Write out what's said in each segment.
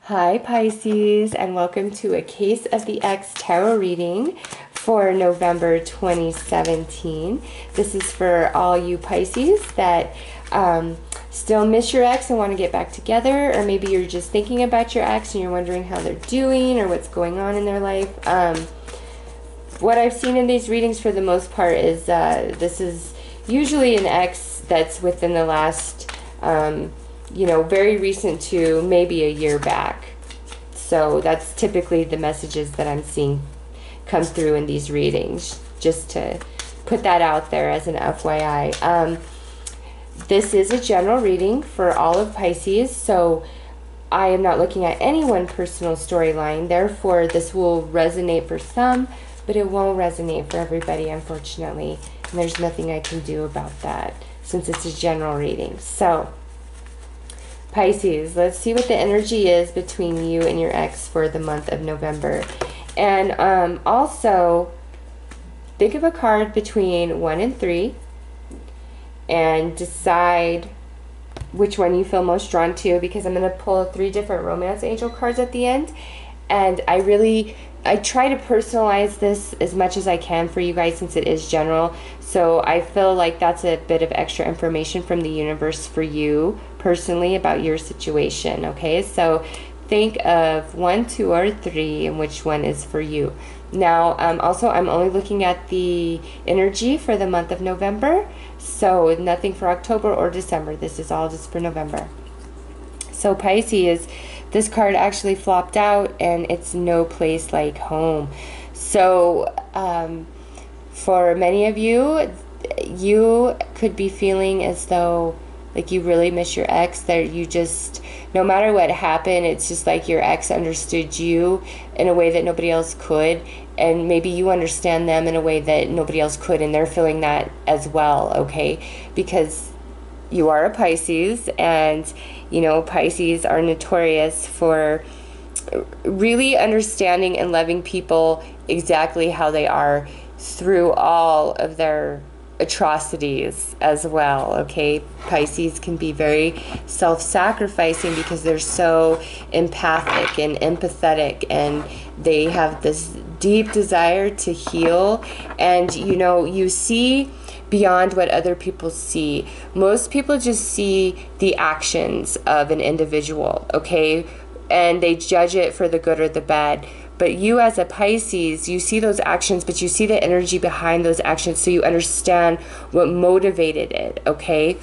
Hi Pisces, and welcome to a Case of the Ex tarot reading for November 2017. This is for all you Pisces that still miss your ex and want to get back together, or maybe you're just thinking about your ex and you're wondering how they're doing or what's going on in their life. What I've seen in these readings for the most part is this is usually an ex that's within the last very recent to maybe a year back. So that's typically the messages that I'm seeing come through in these readings, just to put that out there as an FYI. This is a general reading for all of Pisces, so I am not looking at any one personal storyline. Therefore, this will resonate for some, but it won't resonate for everybody, unfortunately. And there's nothing I can do about that since it's a general reading. So Pisces, let's see what the energy is between you and your ex for the month of November. And also, think of a card between 1 and 3 and decide which one you feel most drawn to, because I'm going to pull 3 different romance angel cards at the end. And I try to personalize this as much as I can for you guys since it is general. So I feel like that's a bit of extra information from the universe for you personally about your situation. Okay, so think of 1, 2, or 3 and which one is for you. Now, also, I'm only looking at the energy for the month of November, so nothing for October or December. This is all just for November. So Pisces, this card actually flopped out, and it's no place like home. So for many of you, you could be feeling as though like you really miss your ex, that you just, no matter what happened, it's just like your ex understood you in a way that nobody else could, and maybe you understand them in a way that nobody else could, and they're feeling that as well, okay? Because you are a Pisces, and Pisces are notorious for really understanding and loving people exactly how they are through all of their atrocities as well, okay? Pisces can be very self-sacrificing because they're so empathic and empathetic, and they have this deep desire to heal, and you see beyond what other people see. Most people just see the actions of an individual, okay? And they judge it for the good or the bad. But you as a Pisces, you see those actions, but you see the energy behind those actions, so you understand what motivated it, okay?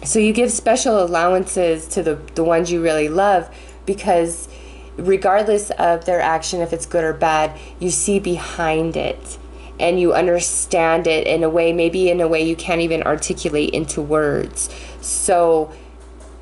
So you give special allowances to the ones you really love, because regardless of their action, if it's good or bad, you see behind it. And you understand it in a way, maybe in a way you can't even articulate into words. So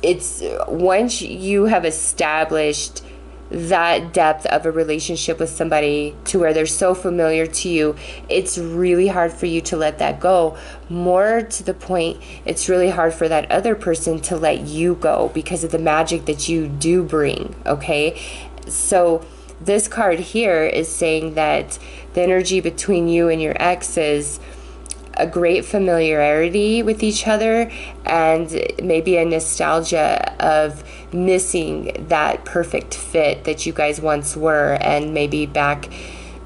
it's once you have established that depth of a relationship with somebody to where they're so familiar to you, it's really hard for you to let that go. More to the point, it's really hard for that other person to let you go because of the magic that you do bring, okay? So this card here is saying that the energy between you and your ex is a great familiarity with each other, and maybe a nostalgia of missing that perfect fit that you guys once were, and maybe back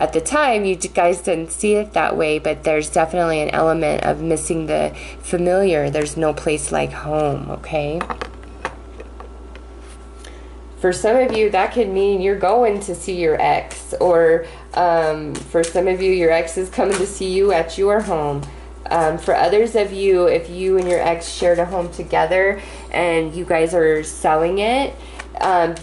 at the time you guys didn't see it that way, but there's definitely an element of missing the familiar. There's no place like home, okay? For some of you, that could mean you're going to see your ex, or for some of you, your ex is coming to see you at your home. For others of you, if you and your ex shared a home together and you guys are selling it,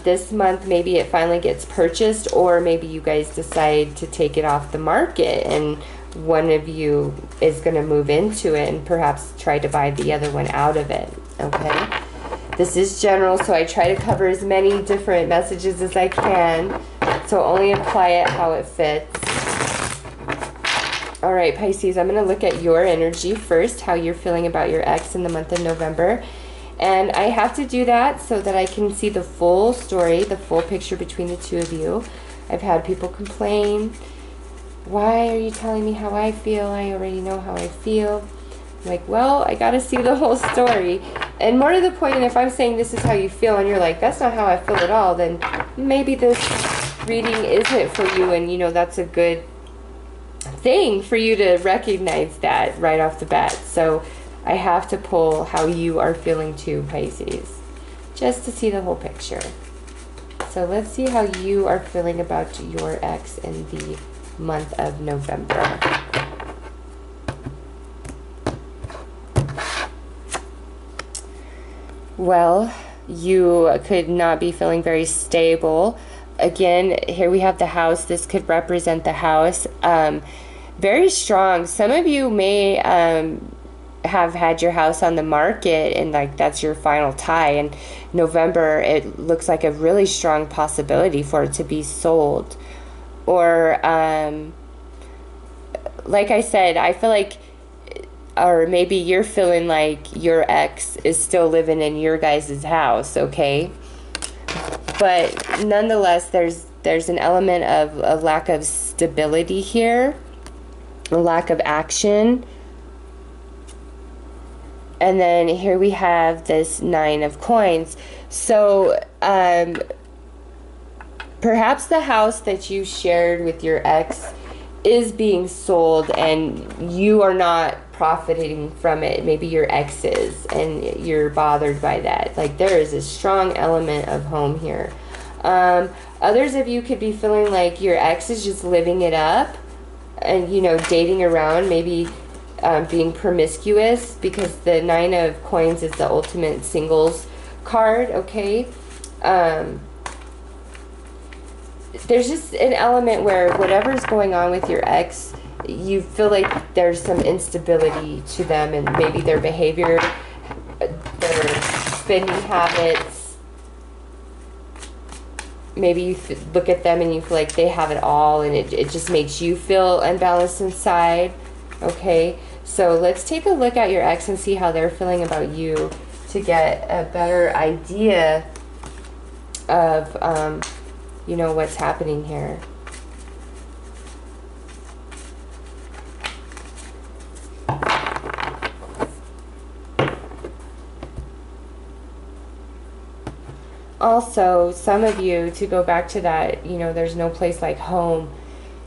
this month maybe it finally gets purchased, or maybe you guys decide to take it off the market and one of you is going to move into it and perhaps try to buy the other one out of it, okay? This is general, so I try to cover as many different messages as I can, so only apply it how it fits. All right, Pisces, I'm going to look at your energy first, how you're feeling about your ex in the month of November. And I have to do that so that I can see the full story, the full picture between the two of you. I've had people complain, why are you telling me how I feel? I already know how I feel. I'm like, well, I got to see the whole story. And more to the point, if I'm saying this is how you feel and you're like, that's not how I feel at all, then maybe this reading isn't for you. And, you know, that's a good thing for you to recognize that right off the bat. So I have to pull how you are feeling too, Pisces, just to see the whole picture. So let's see how you are feeling about your ex in the month of November. Well, you could not be feeling very stable. Again, here we have the house. This could represent the house. Very strong. Some of you may have had your house on the market and like that's your final tie. In November, it looks like a really strong possibility for it to be sold. Or, like I said, I feel like, or maybe you're feeling like your ex is still living in your guys' house, okay? But nonetheless, there's an element of a lack of stability here, a lack of action. And then here we have this 9 of coins. So perhaps the house that you shared with your ex is being sold and you are not profiting from it. Maybe your ex is and you're bothered by that. Like there is a strong element of home here. Others of you could be feeling like your ex is just living it up and, you know, dating around, maybe being promiscuous, because the 9 of coins is the ultimate singles card, okay? There's just an element where whatever's going on with your ex, you feel like there's some instability to them and maybe their behavior, their spending habits. Maybe you look at them and you feel like they have it all and it just makes you feel unbalanced inside. Okay, so let's take a look at your ex and see how they're feeling about you to get a better idea of, you know, what's happening here. Also, some of you, to go back to that, you know, there's no place like home.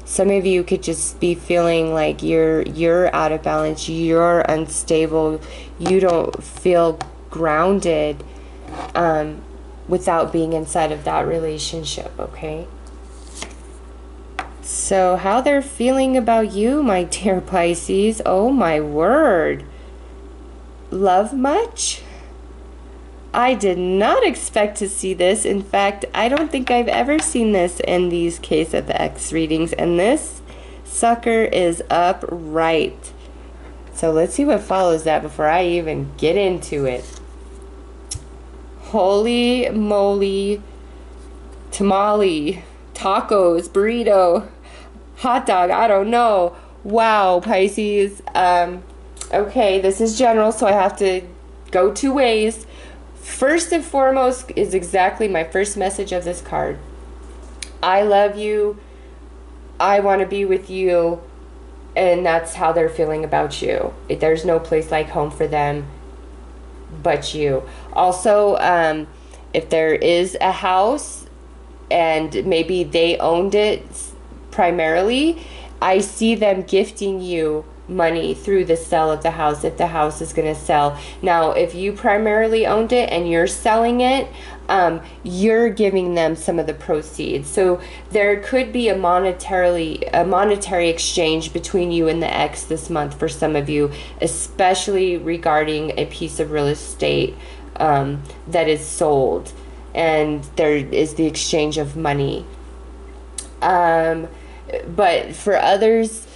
Some of you could just be feeling like you're out of balance, you're unstable, you don't feel grounded without being inside of that relationship, okay? So how they're feeling about you, my dear Pisces, oh my word. Love much? I did not expect to see this. In fact, I don't think I've ever seen this in these Case of the X readings. And this sucker is upright. So let's see what follows that before I even get into it. Holy moly. Tamale. Tacos. Burrito. Hot dog. I don't know. Wow, Pisces. Okay, this is general, so I have to go 2 ways. First and foremost is exactly my first message of this card. I love you. I want to be with you. And that's how they're feeling about you. There's no place like home for them but you. Also, if there is a house and maybe they owned it primarily, I see them gifting you money through the sale of the house if the house is going to sell. Now, if you primarily owned it and you're selling it, you're giving them some of the proceeds. So there could be a monetary exchange between you and the ex this month for some of you, especially regarding a piece of real estate that is sold, and there is the exchange of money. But for others,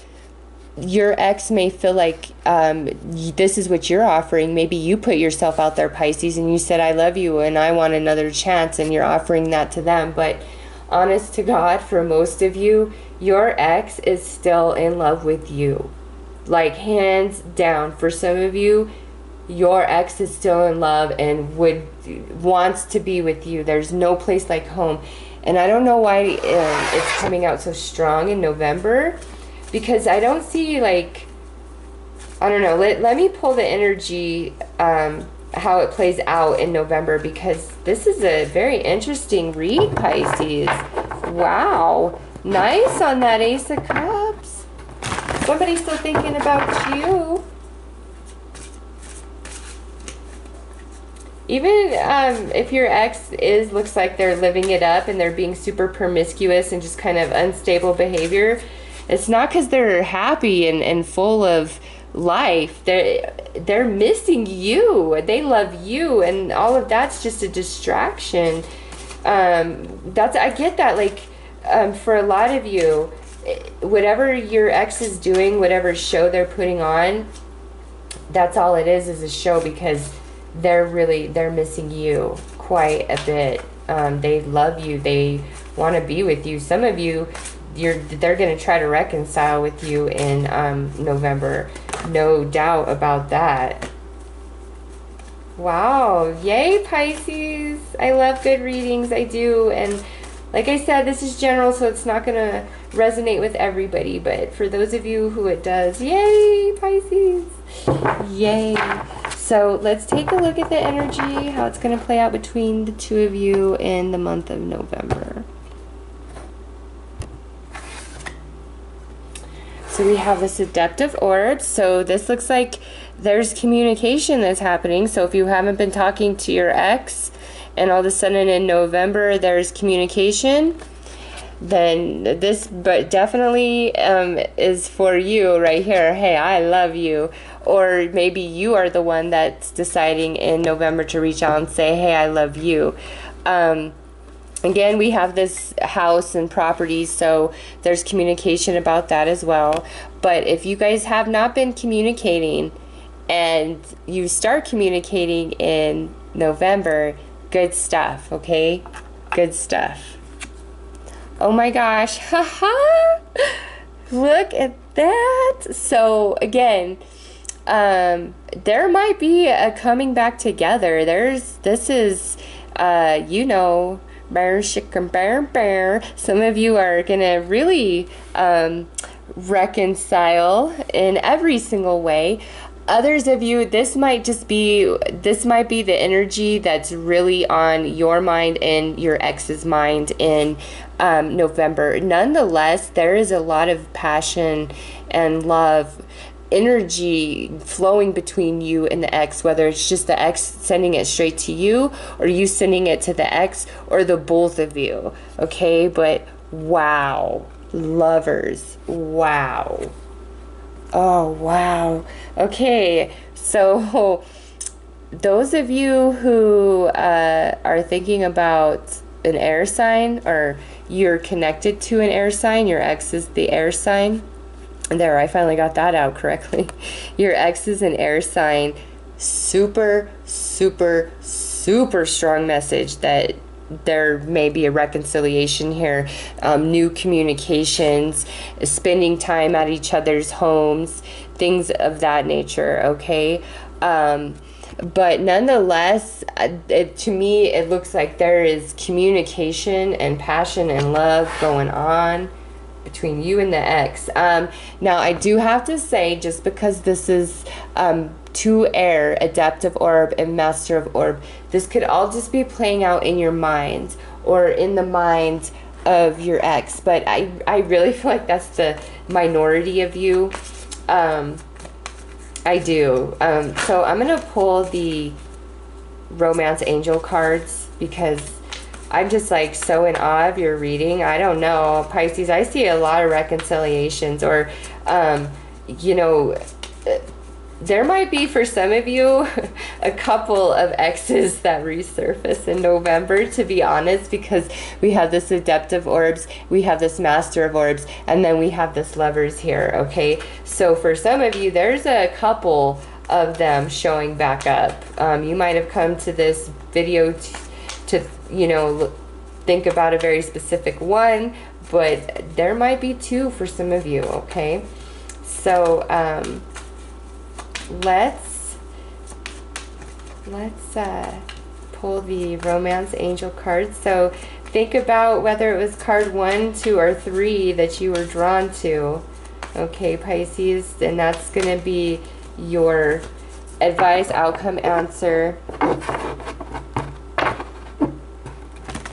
your ex may feel like this is what you're offering. Maybe you put yourself out there, Pisces, and you said, I love you and I want another chance, and you're offering that to them. But honest to God, for most of you, your ex is still in love with you. Like, hands down. For some of you, your ex is still in love and wants to be with you. There's no place like home. And I don't know why it's coming out so strong in November, because I don't see, like, I don't know, let me pull the energy how it plays out in November, because this is a very interesting read, Pisces. Wow. Nice on that Ace of Cups. Somebody's still thinking about you. Even if your ex looks like they're living it up and they're being super promiscuous and just kind of unstable behavior, it's not because they're happy and full of life. They're missing you. They love you, and all of that's just a distraction. I get that. Like, for a lot of you, whatever your ex is doing, whatever show they're putting on, that's all it is a show, because they're missing you quite a bit. They love you. They want to be with you. Some of you, they're going to try to reconcile with you in November. No doubt about that. Wow. Yay, Pisces. I love good readings. I do. And like I said, this is general, so it's not going to resonate with everybody. But for those of you who it does, yay, Pisces. Yay. So let's take a look at the energy, how it's going to play out between the two of you in the month of November. So we have this adaptive orb. So this looks like there's communication that's happening. So if you haven't been talking to your ex and all of a sudden in November there's communication, then this definitely is for you right here. Hey, I love you. Or maybe you are the one that's deciding in November to reach out and say, hey, I love you. Again, we have this house and properties, so there's communication about that as well. But if you guys have not been communicating and you start communicating in November, good stuff, okay? Good stuff. Oh my gosh, haha! Look at that. So again, there might be a coming back together. This is, you know, bear, chicken, bear. Some of you are gonna really reconcile in every single way. Others of you, this might be the energy that's really on your mind and your ex's mind in November. Nonetheless, there is a lot of passion and love, energy flowing between you and the ex, whether it's just the ex sending it straight to you or you sending it to the ex, or the both of you, okay? But wow, lovers, wow. Oh, wow. Okay, so those of you who are thinking about an air sign, or you're connected to an air sign, your ex is the air sign. There, I finally got that out correctly. Your ex is an air sign. Super, super, super strong message that there may be a reconciliation here. New communications, spending time at each other's homes, things of that nature, okay? But nonetheless, to me, it looks like there is communication and passion and love going on between you and the ex. Now, I do have to say, just because this is two air, adaptive orb and master of orb, this could all just be playing out in your mind or in the mind of your ex. But I really feel like that's the minority of you. I do. So I'm going to pull the romance angel cards, because I'm just like so in awe of your reading. I don't know, Pisces, I see a lot of reconciliations, or, you know, there might be for some of you a couple of exes that resurface in November, to be honest, because we have this adaptive orbs, we have this master of orbs, and then we have this lovers here, okay? So for some of you, there's a couple of them showing back up. You might have come to this video to you know, think about a very specific one, but there might be two for some of you, okay? So let's pull the romance angel card. So think about whether it was card 1, 2, or 3 that you were drawn to, okay, Pisces, and that's gonna be your advice, outcome, answer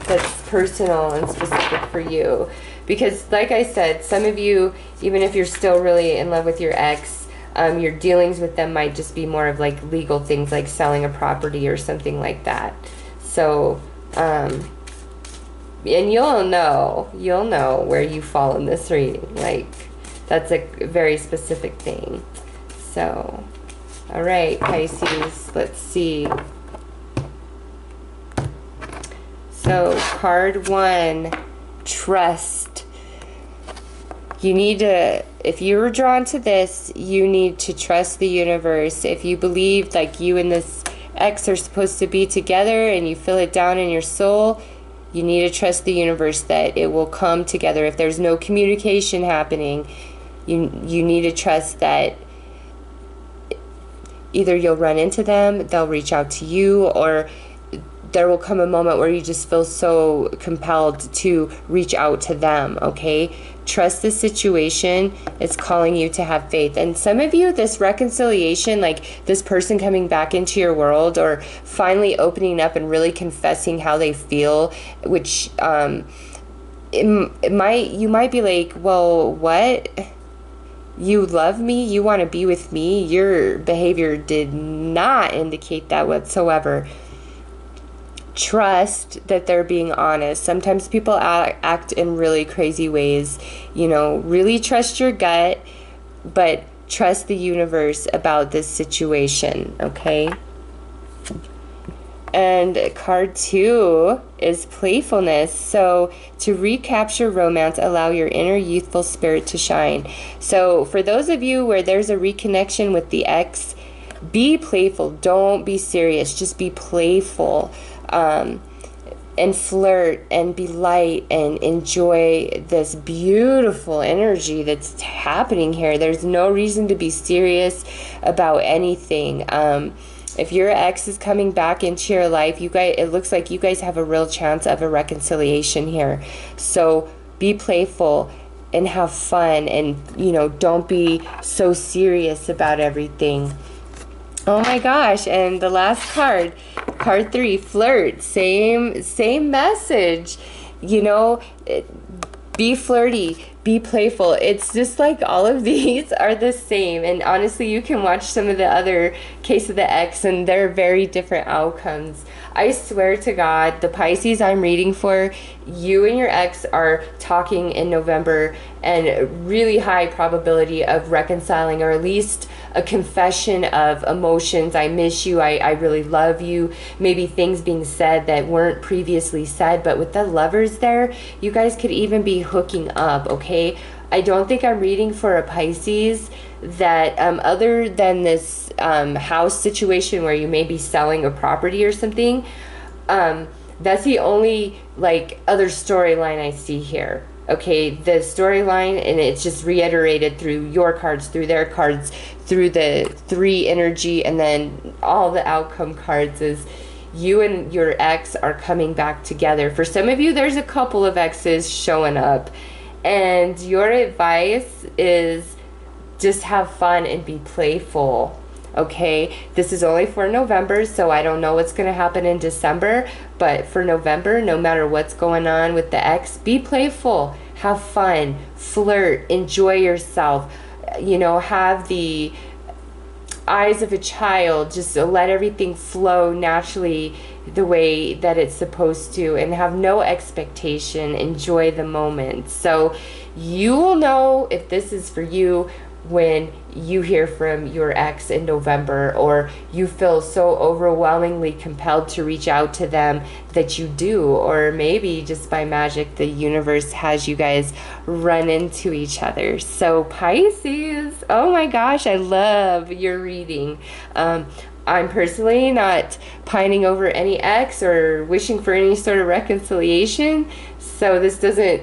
that's personal and specific for you. Because like I said, some of you, even if you're still really in love with your ex, your dealings with them might just be more of like legal things, like selling a property or something like that. So, and you'll know where you fall in this reading. Like, that's a very specific thing. So, all right, Pisces, let's see. So, card 1, trust. You need to, if you were drawn to this, you need to trust the universe. If you believe like you and this ex are supposed to be together and you feel it down in your soul, you need to trust the universe that it will come together. If there's no communication happening, you need to trust that either you'll run into them, they'll reach out to you, or there will come a moment where you just feel so compelled to reach out to them, okay? Trust the situation. It's calling you to have faith. And some of you, this reconciliation, like this person coming back into your world or finally opening up and really confessing how they feel, which you might be like, well, what? You love me? You want to be with me? Your behavior did not indicate that whatsoever. Trust that they're being honest. Sometimes people act in really crazy ways. You know, really trust your gut, but trust the universe about this situation, okay? And card 2 is playfulness. So to recapture romance, allow your inner youthful spirit to shine. So for those of you where there's a reconnection with the ex, be playful. Don't be serious. Just be playful. And flirt and be light and enjoy this beautiful energy that's happening here. There's no reason to be serious about anything. If your ex is coming back into your life, you guys, it looks like you guys have a real chance of a reconciliation here. So be playful and have fun, and you know, don't be so serious about everything. Oh my gosh, and the last card, card 3, flirt. Same message. You know, be flirty, be playful. It's just like all of these are the same. And honestly, you can watch some of the other Case of the Ex and they're very different outcomes. I swear to God, the Pisces I'm reading for, you and your ex are talking in November, and really high probability of reconciling, or at least a confession of emotions. I miss you. I really love you. Maybe things being said that weren't previously said. But with the Lovers there, you guys could even be hooking up, okay? I don't think I'm reading for a Pisces that other than this house situation where you may be selling a property or something, that's the only like other storyline I see here. Okay, the storyline, and it's just reiterated through your cards, through their cards, through the 3 energy, and then all the outcome cards, is you and your ex are coming back together. For some of you, there's a couple of exes showing up, and your advice is just have fun and be playful. Okay, this is only for November, so I don't know what's going to happen in December, but for November, no matter what's going on with the ex, be playful, have fun, flirt, enjoy yourself, you know, have the eyes of a child, just let everything flow naturally the way that it's supposed to, and have no expectation, enjoy the moment. So you will know if this is for you when you hear from your ex in November, or you feel so overwhelmingly compelled to reach out to them that you do, or maybe just by magic the universe has you guys run into each other. So Pisces, oh my gosh, I love your reading. I'm personally not pining over any ex or wishing for any sort of reconciliation, so this doesn't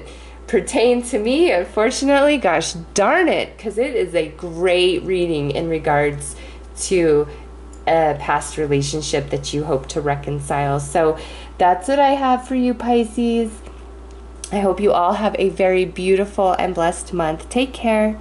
pertain to me, unfortunately. Gosh darn it, because it is a great reading in regards to a past relationship that you hope to reconcile. So that's what I have for you, Pisces. I hope you all have a very beautiful and blessed month. Take care.